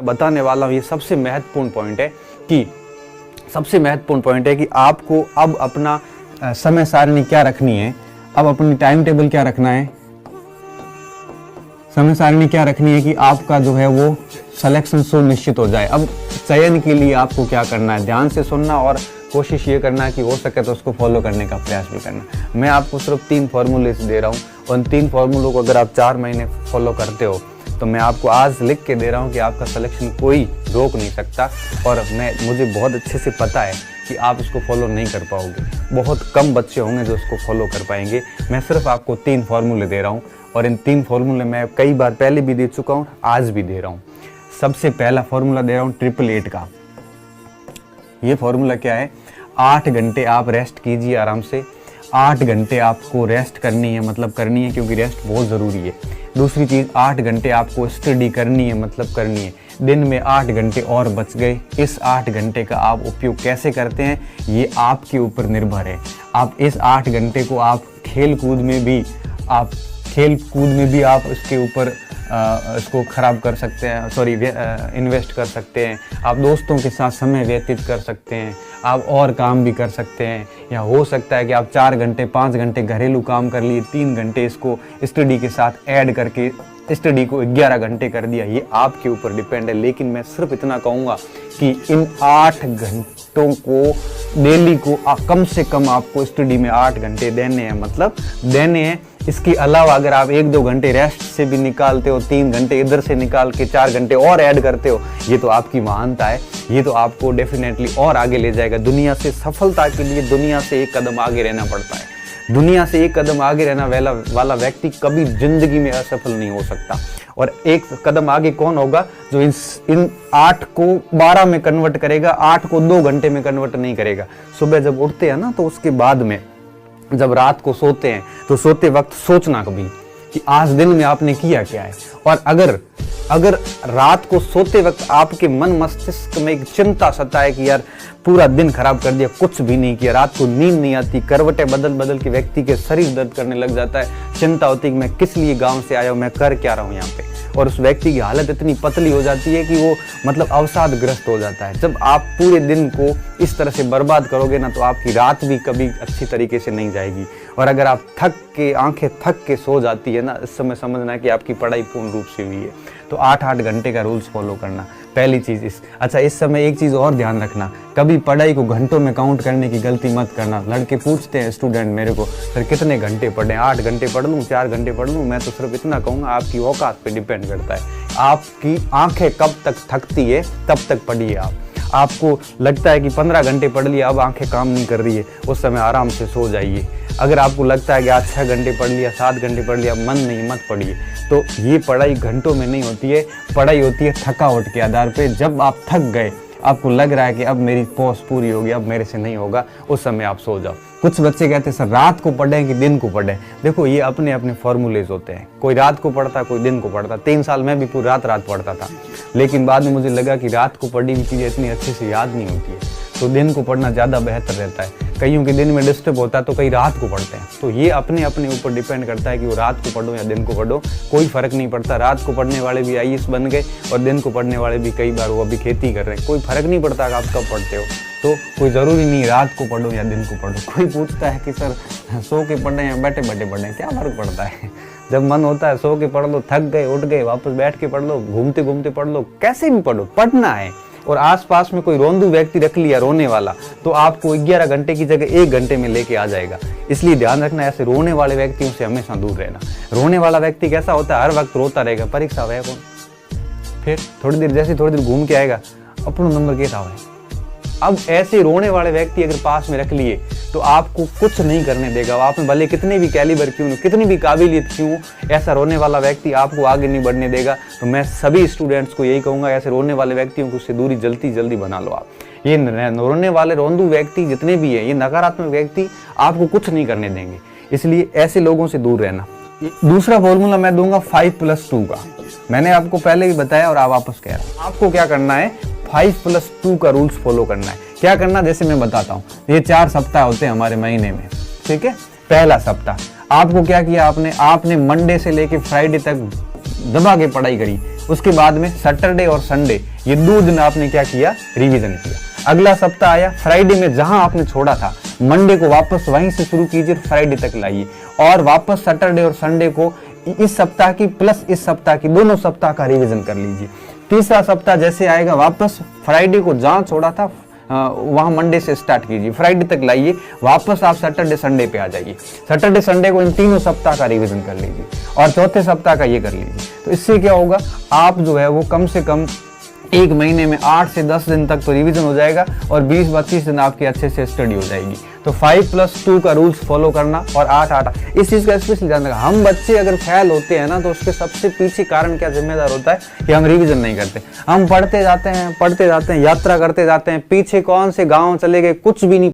बताने वाला हूँ, ये सबसे महत्वपूर्ण पॉइंट है कि आपको अब अपना समय सारणी क्या रखनी है, अब अपनी टाइम टेबल क्या रखना है, समय सारणी क्या रखनी है कि आपका जो है वो सिलेक्शन सुनिश्चित हो जाए। अब चयन के लिए आपको क्या करना है, ध्यान से सुनना और कोशिश ये करना है कि हो सके तो उसको फॉलो करने का प्रयास भी करना। मैं आपको सिर्फ 3 फॉर्मूले दे रहा हूँ, उन 3 फॉर्मूलों को अगर आप 4 महीने फॉलो करते हो तो मैं आपको आज लिख के दे रहा हूँ कि आपका सिलेक्शन कोई रोक नहीं सकता। और मुझे बहुत अच्छे से पता है कि आप इसको फॉलो नहीं कर पाओगे, बहुत कम बच्चे होंगे जो इसको फॉलो कर पाएंगे। मैं सिर्फ आपको 3 फॉर्मूले दे रहा हूँ और इन 3 फॉर्मूले मैं कई बार पहले भी दे चुका हूँ, आज भी दे रहा हूँ। सबसे पहला फॉर्मूला दे रहा हूँ 888 का। ये फॉर्मूला क्या है, 8 घंटे आप रेस्ट कीजिए आराम से। 8 घंटे आपको रेस्ट करनी है, मतलब करनी है, क्योंकि रेस्ट बहुत ज़रूरी है। दूसरी चीज़, 8 घंटे आपको स्टडी करनी है, मतलब करनी है। दिन में 8 घंटे और बच गए, इस 8 घंटे का आप उपयोग कैसे करते हैं ये आपके ऊपर निर्भर है। आप इस 8 घंटे को आप खेल कूद में भी आप इसके ऊपर इसको ख़राब कर सकते हैं, इन्वेस्ट कर सकते हैं। आप दोस्तों के साथ समय व्यतीत कर सकते हैं, आप और काम भी कर सकते हैं, या हो सकता है कि आप 4 घंटे 5 घंटे घरेलू काम कर लिए, 3 घंटे इसको स्टडी के साथ ऐड करके स्टडी को 11 घंटे कर दिया। ये आपके ऊपर डिपेंड है। लेकिन मैं सिर्फ इतना कहूँगा कि इन 8 घंटों को डेली को कम से कम आपको स्टडी में 8 घंटे देने हैं, मतलब देने हैं। इसके अलावा अगर आप 1-2 घंटे रेस्ट से भी निकालते हो, 3 घंटे इधर से निकाल के 4 घंटे और ऐड करते हो, ये तो आपकी महानता है। ये तो आपको डेफिनेटली और आगे ले जाएगा। दुनिया से सफलता के लिए दुनिया से एक कदम आगे रहना पड़ता है। दुनिया से एक कदम आगे रहना वाला व्यक्ति कभी जिंदगी में असफल नहीं हो सकता। और एक कदम आगे कौन होगा, जो इन 8 को 12 में कन्वर्ट करेगा, 8 को 2 घंटे में कन्वर्ट नहीं करेगा। सुबह जब उठते हैं ना, तो उसके बाद में जब रात को सोते हैं तो सोते वक्त सोचना कभी कि आज दिन में आपने किया क्या है। और अगर रात को सोते वक्त आपके मन मस्तिष्क में एक चिंता सताए कि यार पूरा दिन खराब कर दिया, कुछ भी नहीं किया, रात को नींद नहीं आती, करवटें बदल बदल के व्यक्ति के शरीर दर्द करने लग जाता है, चिंता होती है कि मैं किस लिए गांव से आया हूँ, मैं कर क्या रहा हूँ यहाँ पे। और उस व्यक्ति की हालत इतनी पतली हो जाती है कि वो मतलब अवसादग्रस्त हो जाता है। जब आप पूरे दिन को इस तरह से बर्बाद करोगे ना, तो आपकी रात भी कभी अच्छी तरीके से नहीं जाएगी। और अगर आप आंखें थक के सो जाती है ना, इस समय समझना है कि आपकी पढ़ाई पूर्ण रूप से हुई है। तो 8-8 घंटे का रूल्स फॉलो करना पहली चीज़। इस समय एक चीज़ और ध्यान रखना, कभी पढ़ाई को घंटों में काउंट करने की गलती मत करना। लड़के पूछते हैं स्टूडेंट मेरे को, सर कितने घंटे पढ़ें, 8 घंटे पढ़ लूँ, 4 घंटे पढ़ लूँ। मैं तो सिर्फ इतना कहूँगा, आपकी औकात पे डिपेंड करता है। आपकी आंखें कब तक थकती है तब तक पढ़िए आप। आपको लगता है कि 15 घंटे पढ़ लिया, अब आंखें काम नहीं कर रही है, उस समय आराम से सो जाइए। अगर आपको लगता है कि आज 6 घंटे पढ़ लिया, 7 घंटे पढ़ लिया, मन नहीं, मत पढ़िए। तो ये पढ़ाई घंटों में नहीं होती है, पढ़ाई होती है थकावट के आधार पे। जब आप थक गए, आपको लग रहा है कि अब मेरी पॉज पूरी होगी, अब मेरे से नहीं होगा, उस समय आप सो जाओ। कुछ बच्चे कहते हैं सर रात को पढ़ें कि दिन को पढ़ें। देखो, ये अपने अपने फॉर्मूलेज होते हैं, कोई रात को पढ़ता, कोई दिन को पढ़ता। 3 साल मैं भी पूरी रात पढ़ता था, लेकिन बाद में मुझे लगा कि रात को पढ़ी हुई चीज़ें इतनी अच्छे से याद नहीं होती है, तो दिन को पढ़ना ज़्यादा बेहतर रहता है। कईयों के दिन में डिस्टर्ब होता है तो कई रात को पढ़ते हैं। तो ये अपने अपने ऊपर डिपेंड करता है कि वो रात को पढ़ो या दिन को पढ़ो, कोई फ़र्क नहीं पड़ता। रात को पढ़ने वाले भी IAS बन गए और दिन को पढ़ने वाले भी कई बार वो अभी खेती कर रहे हैं। कोई फ़र्क नहीं पड़ता आप कब पढ़ते हो। तो कोई ज़रूरी नहीं रात को पढ़ो या दिन को पढ़ो। कोई पूछता है कि सर सो के पढ़ें या बैठे बैठे पढ़ें, क्या फ़र्क पड़ता है। जब मन होता है सो के पढ़ लो, थक गए उठ गए, वापस बैठ के पढ़ लो, घूमते घूमते पढ़ लो, कैसे भी पढ़ो, पढ़ना है। और आसपास में कोई रोंदू व्यक्ति रख लिया रोने वाला, तो आपको 11 घंटे की जगह 1 घंटे में लेके आ जाएगा। इसलिए ध्यान रखना, ऐसे रोने वाले व्यक्तियों से हमेशा दूर रहना। रोने वाला व्यक्ति कैसा होता है, हर वक्त रोता रहेगा, परीक्षा है कौन, फिर थोड़ी देर घूम के आएगा, अपना नंबर क्या था। अब ऐसे रोने वाले व्यक्ति अगर पास में रख लिए तो आपको कुछ नहीं करने देगा। आप में भले कितने भी कैलिबर क्यों हो, कितनी भी काबिलियत क्यों, ऐसा रोने वाला व्यक्ति आपको आगे नहीं बढ़ने देगा। तो मैं सभी स्टूडेंट्स को यही कहूँगा, ऐसे रोने वाले व्यक्तियों को उससे दूरी जल्दी बना लो आप। ये रोने वाले रोंदू व्यक्ति जितने भी हैं, ये नकारात्मक व्यक्ति आपको कुछ नहीं करने देंगे, इसलिए ऐसे लोगों से दूर रहना। दूसरा फॉर्मूला मैं दूंगा 5+2 का। मैंने आपको पहले भी बताया और आप वापस कह रहा हूँ। आपको क्या करना है, 5+2 का रूल्स फॉलो करना है। क्या करना, जैसे मैं बताता हूँ। ये 4 सप्ताह होते हैं हमारे महीने में, ठीक है। पहला सप्ताह आपको क्या किया, आपने मंडे से लेके फ्राइडे तक दबा के पढ़ाई करी। उसके बाद में सैटरडे और संडे ये 2 दिन आपने क्या किया, रिवीजन किया। अगला सप्ताह आया, फ्राइडे में जहां आपने छोड़ा था मंडे को वापस वहीं से शुरू कीजिए, फ्राइडे तक लाइए और वापस सैटरडे और संडे को इस सप्ताह की प्लस इस सप्ताह की दोनों सप्ताह का रिवीजन कर लीजिए। तीसरा सप्ताह जैसे आएगा वापस फ्राइडे को जहां छोड़ा था वहां मंडे से स्टार्ट कीजिए, फ्राइडे तक लाइए, वापस आप सैटरडे संडे पे आ जाइए। सैटरडे संडे को इन तीनों सप्ताह का रिवीजन कर लीजिए और चौथे सप्ताह का ये कर लीजिए। तो इससे क्या होगा, आप जो है वो कम से कम 1 महीने में 8 से 10 दिन तक तो रिवीजन हो जाएगा और 20-25 दिन आपकी अच्छे से स्टडी हो जाएगी। तो 5+2 का रूल्स फॉलो करना और 8-8 इस चीज़ का स्पेशली ध्यान रखना। हम बच्चे अगर फेल होते हैं ना तो उसके सबसे पीछे कारण क्या जिम्मेदार होता है कि हम रिवीजन नहीं करते। हम पढ़ते जाते हैं, यात्रा करते जाते हैं, पीछे कौन से गाँव चले गए कुछ भी नहीं